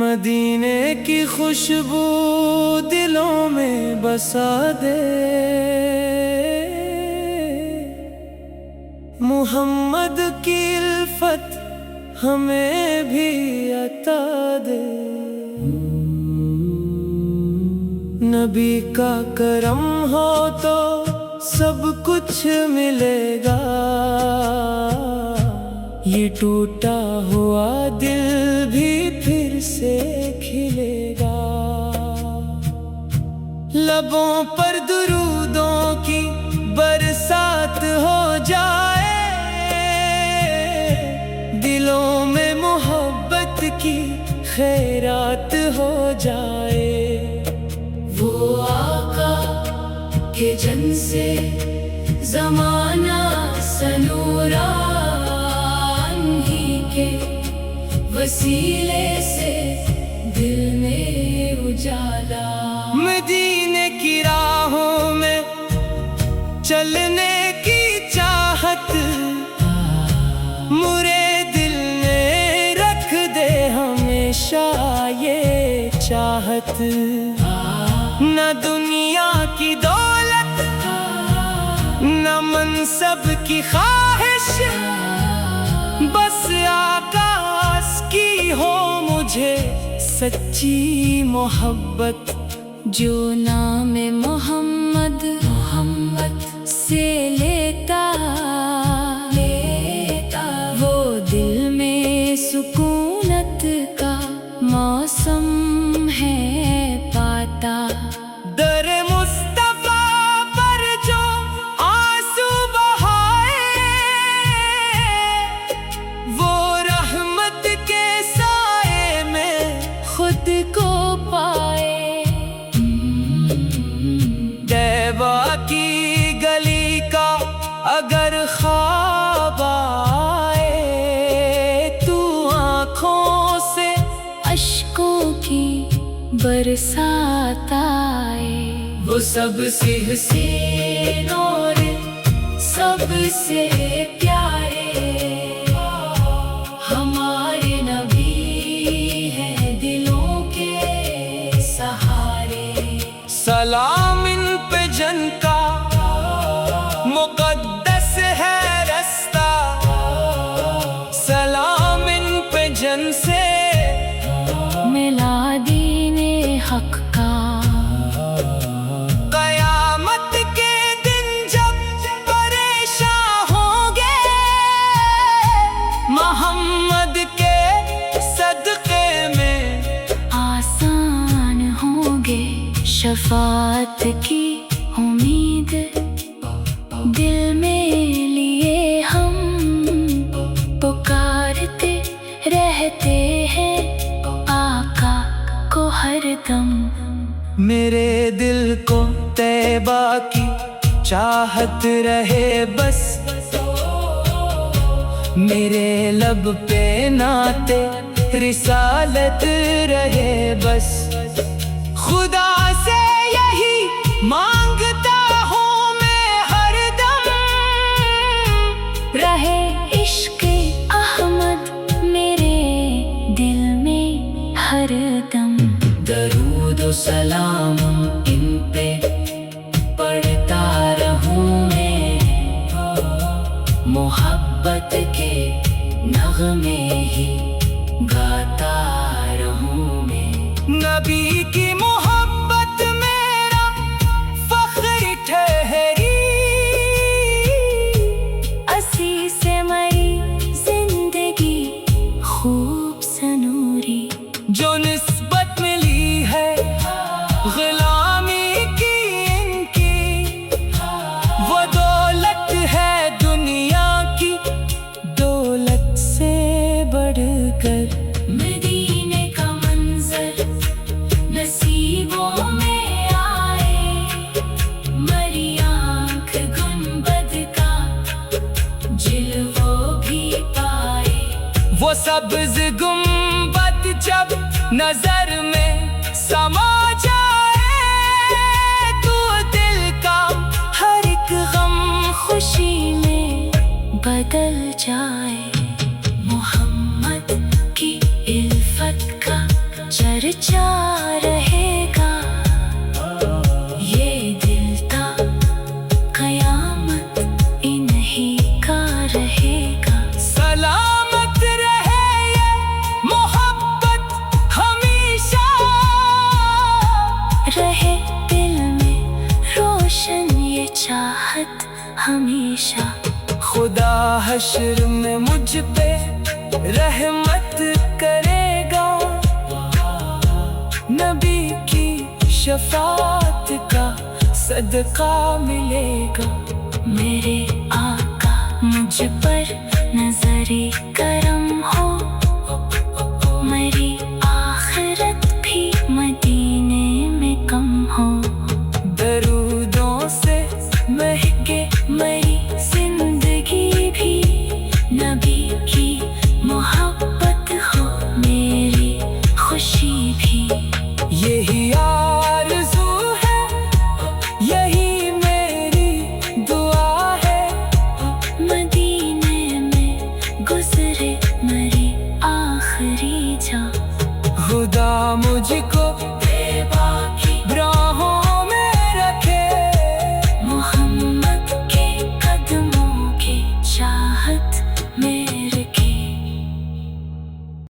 مدینے کی خوشبو دلوں میں بسا دے، محمد کی الفت ہمیں بھی عطا دے۔ نبی کا کرم ہو تو سب کچھ ملے گا، یہ ٹوٹا ہوا دل بھی پھر سے کھلے گا۔ لبوں پر درودوں کی برسات ہو جائے، دلوں میں محبت کی خیرات ہو جائے۔ وہ آقا کے جن سے زمانہ سنوران ہی کے وسیلے سے دل میں اجالا۔ مدینے کی راہوں میں چلنے کی چاہت مرے دل میں رکھ دے ہمیشہ یہ چاہت۔ نہ دنیا کی دولت نہ منصب کی خواہش، بس آقا کی ہو مجھے سچی محبت۔ جو نام محمد سے لیتا وہ دل میں سکونت کا موسم ہے پاتا۔ در مصطفیٰ پر جو آنسو بہائے، وہ رحمت کے سائے میں خود کو پائے۔ طیبہ کی گلی کا اگر خواب آئے، تو آنکھوں سے اشکوں کی برسات آئے۔ وہ سب سے حسین اور سب سے پیارے ہمارے نبی ہیں دلوں کے سہارے۔ سلام ان پہ جن کا مقدس ہے رستہ، سلام ان پہ جن سے ملا دین حق کا۔ قیامت کے دن جب پریشان ہوں گے، محمد کے صدقے میں آسان ہوں گے۔ شفاعت کی امید دل میں لیے ہم پکارتے رہتے ہیں آقا کو ہر دم۔ میرے دل کو طیبہ کی چاہت رہے بس، میرے لب پہ نعت رسالت رہے بس۔ خدا سے یہی مانگتا ہوں میں ہر دم، رہے عشق احمد میرے دل میں ہر دم۔ درود و سلام ان پہ پڑھتا رہوں میں، محبت کے نغمے ہی گاتا رہوں میں۔ نبی کی محبت میرا فخر ٹھہری، اسی سے مری زندگی خوب سنوری۔ جو نسبت ملی ہے غلامی کی ان کی، وہ دولت ہے دنیا کی دولت سے بڑھ کر۔ مدینے کا منظر نصیبوں میں آئے، مری آنکھ گنبد کا جلوہ بھی پائے۔ وہ سبز گنبد جب نظر میں سما جائے، تو دل کا ہر ایک غم خوشی میں بدل جائے۔ محمد ہمیشہ خدا حشر میں مجھ پہ رحمت کرے گا، نبی کی شفاعت کا صدقہ ملے گا۔ میرے آقا مجھ پر نظر کرم ہو، میری آخرت بھی مدینے میں کم ہو۔ درودوں سے مہکے میری زندگی بھی، نبی کی محبت ہو میری خوشی بھی۔ یہی آرزو ہے، یہی میری دعا ہے، مدینے میں گزرے میری آخری جان۔ خدا مجھ کو